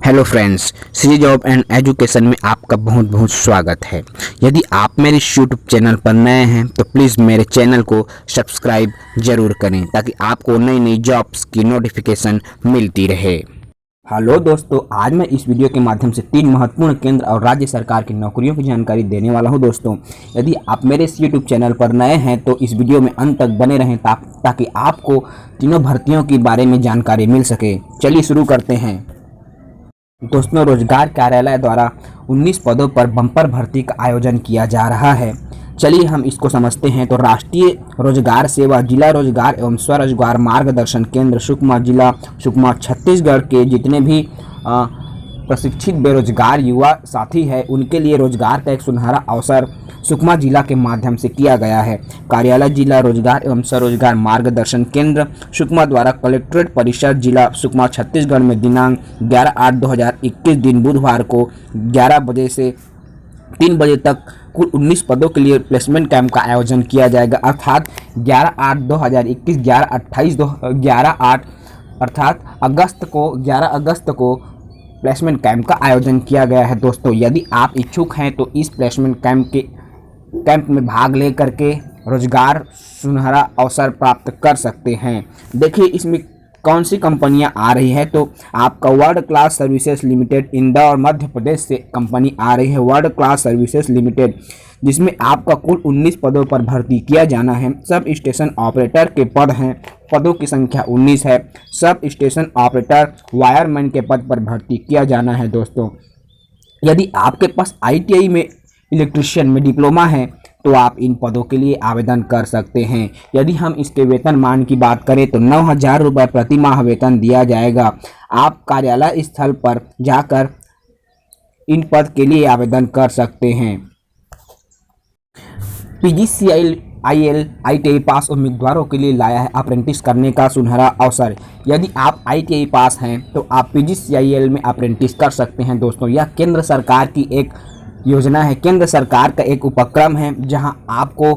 Hello friends, see job and education में आपका बहुत बहुत स्वागत है। यदि आप मेरे यूट्यूब चैनल पर नए हैं तो प्लीज़ मेरे चैनल को सब्सक्राइब ज़रूर करें ताकि आपको नई नई जॉब्स की नोटिफिकेशन मिलती रहे। हेलो दोस्तों, आज मैं इस वीडियो के माध्यम से 3 महत्वपूर्ण केंद्र और राज्य सरकार की नौकरियों की जानकारी देने वाला हूं। दोस्तों, यदि आप मेरे इस यूट्यूब चैनल पर नए हैं तो इस वीडियो में अंत तक बने रहें ताकि आपको तीनों भर्तियों के बारे में जानकारी मिल सके। चलिए शुरू करते हैं। दोस्तों, रोजगार कार्यालय द्वारा 19 पदों पर बम्पर भर्ती का आयोजन किया जा रहा है। चलिए हम इसको समझते हैं। तो राष्ट्रीय रोजगार सेवा जिला रोजगार एवं स्वरोजगार मार्गदर्शन केंद्र सुकमा जिला सुकमा छत्तीसगढ़ के जितने भी प्रशिक्षित बेरोजगार युवा साथी हैं उनके लिए रोजगार का एक सुनहरा अवसर सुकमा जिला के माध्यम से किया गया है। कार्यालय जिला रोजगार एवं स्वरोजगार मार्गदर्शन केंद्र सुकमा द्वारा कलेक्ट्रेट परिसर जिला सुकमा छत्तीसगढ़ में दिनांक 11/8/2021 दिन बुधवार को 11 बजे से 3 बजे तक कुल 19 पदों के लिए प्लेसमेंट कैंप का आयोजन किया जाएगा। अर्थात 11/8/2021 11/8 अर्थात 11 अगस्त को प्लेसमेंट कैंप का आयोजन किया गया है। दोस्तों, यदि आप इच्छुक हैं तो इस प्लेसमेंट कैंप में भाग ले करके रोजगार सुनहरा अवसर प्राप्त कर सकते हैं। देखिए इसमें कौन सी कंपनियां आ रही है। तो आपका world class services limited Indore Madhya Pradesh से कंपनी आ रही है, वर्ल्ड क्लास सर्विसेज लिमिटेड, जिसमें आपका कुल 19 पदों पर भर्ती किया जाना है। सब स्टेशन ऑपरेटर के पद हैं, पदों की संख्या 19 है। सब स्टेशन ऑपरेटर वायरमैन के पद पर भर्ती किया जाना है। दोस्तों, यदि आपके पास ITI में इलेक्ट्रीशियन में डिप्लोमा है तो आप इन पदों के लिए आवेदन कर सकते हैं। यदि हम इसके वेतनमान की बात करें तो 9,000 रुपये प्रति माह वेतन दिया जाएगा। आप कार्यालय स्थल पर जाकर इन पद के लिए आवेदन कर सकते हैं। PGCIL ITI पास उम्मीदवारों के लिए लाया है अप्रेंटिस करने का सुनहरा अवसर। यदि आप ITI पास हैं तो आप PGCIL में अप्रेंटिस कर सकते हैं। दोस्तों, यह केंद्र सरकार की एक योजना है, केंद्र सरकार का एक उपक्रम है जहां आपको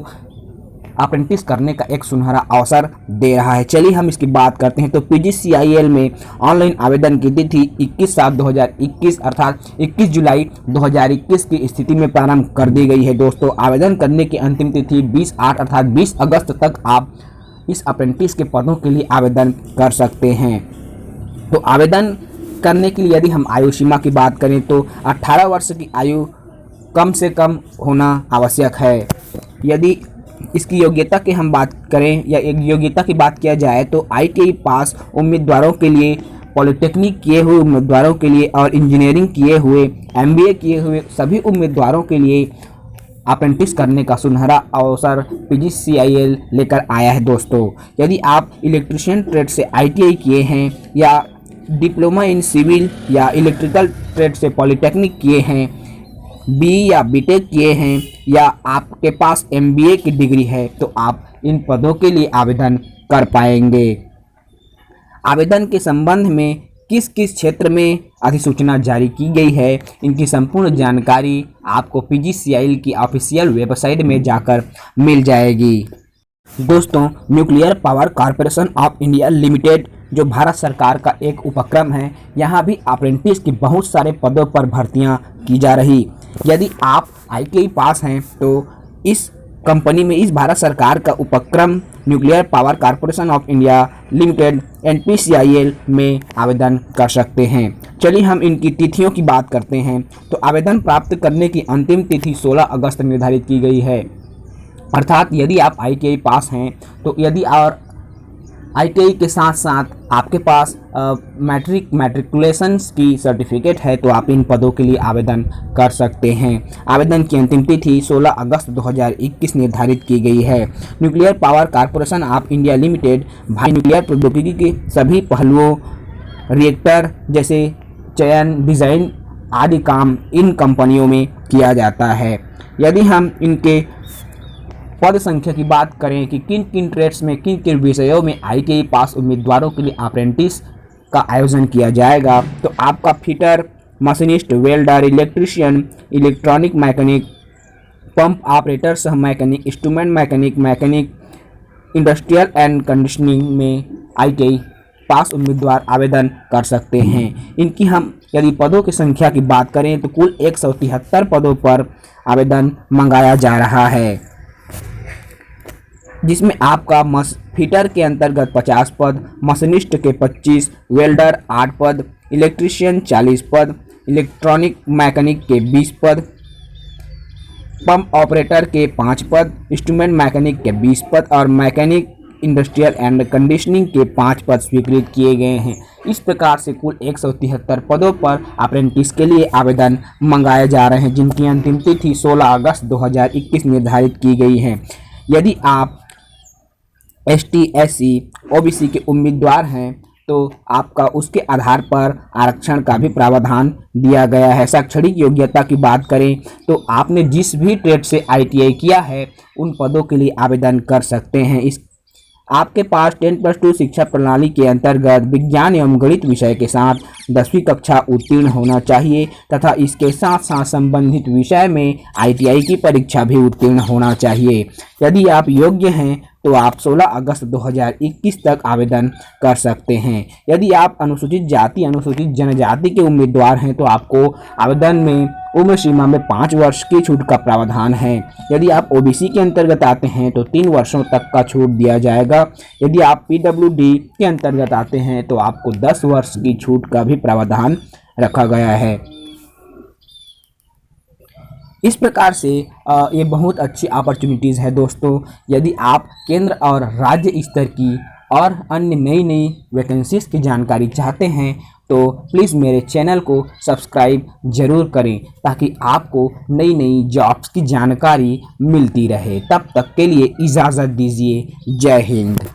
अप्रेंटिस करने का एक सुनहरा अवसर दे रहा है। चलिए हम इसकी बात करते हैं। तो PGCIL में ऑनलाइन आवेदन की तिथि 21/7/2021 अर्थात 21 जुलाई 2021 की स्थिति में प्रारंभ कर दी गई है। दोस्तों, आवेदन करने की अंतिम तिथि 20/8 अर्थात 20 अगस्त तक आप इस अप्रेंटिस के पदों के लिए आवेदन कर सकते हैं। तो आवेदन करने के लिए यदि हम आयु सीमा की बात करें तो 18 वर्ष की आयु कम से कम होना आवश्यक है। यदि इसकी योग्यता की हम बात करें या एक योग्यता की बात किया जाए तो ITI पास उम्मीदवारों के लिए, पॉलिटेक्निक किए हुए उम्मीदवारों के लिए और इंजीनियरिंग किए हुए, MBA किए हुए सभी उम्मीदवारों के लिए अप्रेंटिस करने का सुनहरा अवसर PGCIL लेकर आया है। दोस्तों, यदि आप इलेक्ट्रीशियन ट्रेड से ITI किए हैं या डिप्लोमा इन सिविल या इलेक्ट्रिकल ट्रेड से पॉलिटेक्निक किए हैं, BE या BTech किए हैं या आपके पास MBA की डिग्री है तो आप इन पदों के लिए आवेदन कर पाएंगे। आवेदन के संबंध में किस किस क्षेत्र में अधिसूचना जारी की गई है, इनकी संपूर्ण जानकारी आपको PGCIL की ऑफिशियल वेबसाइट में जाकर मिल जाएगी। दोस्तों, nuclear power corporation of India limited जो भारत सरकार का एक उपक्रम है, यहाँ भी अप्रेंटिस की बहुत सारे पदों पर भर्तियाँ की जा रही। यदि आप ITI पास हैं तो इस कंपनी में, इस भारत सरकार का उपक्रम nuclear power corporation of India limited NPCIL में आवेदन कर सकते हैं। चलिए हम इनकी तिथियों की बात करते हैं। तो आवेदन प्राप्त करने की अंतिम तिथि 16 अगस्त निर्धारित की गई है। अर्थात यदि आप ITI पास हैं तो यदि और ITI के साथ साथ आपके पास मैट्रिकुलेशंस की सर्टिफिकेट है तो आप इन पदों के लिए आवेदन कर सकते हैं। आवेदन की अंतिम तिथि 16 अगस्त 2021 निर्धारित की गई है। Nuclear power corporation of India limited भारी न्यूक्लियर प्रौद्योगिकी के सभी पहलुओं, रिएक्टर जैसे चयन, डिज़ाइन आदि काम इन कंपनियों में किया जाता है। यदि हम इनके पद संख्या की बात करें कि किन किन ट्रेड्स में, किन किन विषयों में ITI पास उम्मीदवारों के लिए अप्रेंटिस का आयोजन किया जाएगा, तो आपका fitter, machinist, welder, electrician, electronic mechanic, pump operator सह mechanic, instrument mechanic, industrial and conditioning में ITI पास उम्मीदवार आवेदन कर सकते हैं। इनकी हम यदि पदों की संख्या की बात करें तो कुल 173 पदों पर आवेदन मंगाया जा रहा है, जिसमें आपका फिटर के अंतर्गत 50 पद, मशीनिस्ट के 25, वेल्डर 8 पद, इलेक्ट्रीशियन 40 पद, इलेक्ट्रॉनिक मैकेनिक के 20 पद, पंप ऑपरेटर के 5 पद, इंस्ट्रूमेंट मैकेनिक के 20 पद और मैकेनिक इंडस्ट्रियल एंड कंडीशनिंग के 5 पद स्वीकृत किए गए हैं। इस प्रकार से कुल 173 पदों पर अप्रेंटिस के लिए आवेदन मंगाए जा रहे हैं, जिनकी अंतिम तिथि 16 अगस्त 2021 निर्धारित की गई है। यदि आप ST, SC, OBC के उम्मीदवार हैं तो आपका उसके आधार पर आरक्षण का भी प्रावधान दिया गया है। शैक्षणिक योग्यता की बात करें तो आपने जिस भी ट्रेड से ITI किया है उन पदों के लिए आवेदन कर सकते हैं। आपके पास 10+2 शिक्षा प्रणाली के अंतर्गत विज्ञान एवं गणित विषय के साथ 10वीं कक्षा उत्तीर्ण होना चाहिए तथा इसके साथ साथ संबंधित विषय में ITI की परीक्षा भी उत्तीर्ण होना चाहिए। यदि आप योग्य हैं तो आप 16 अगस्त 2021 तक आवेदन कर सकते हैं। यदि आप अनुसूचित जाति अनुसूचित जनजाति के उम्मीदवार हैं तो आपको आवेदन में उम्र सीमा में 5 वर्ष की छूट का प्रावधान है। यदि आप OBC के अंतर्गत आते हैं तो 3 वर्षों तक का छूट दिया जाएगा। यदि आप PWD के अंतर्गत आते हैं तो आपको 10 वर्ष की छूट का भी प्रावधान रखा गया है। इस प्रकार से ये बहुत अच्छी अपॉर्चुनिटीज़ है दोस्तों। यदि आप केंद्र और राज्य स्तर की और अन्य नई वैकेंसीज की जानकारी चाहते हैं तो प्लीज़ मेरे चैनल को सब्सक्राइब ज़रूर करें ताकि आपको नई जॉब्स की जानकारी मिलती रहे। तब तक के लिए इजाज़त दीजिए। जय हिंद।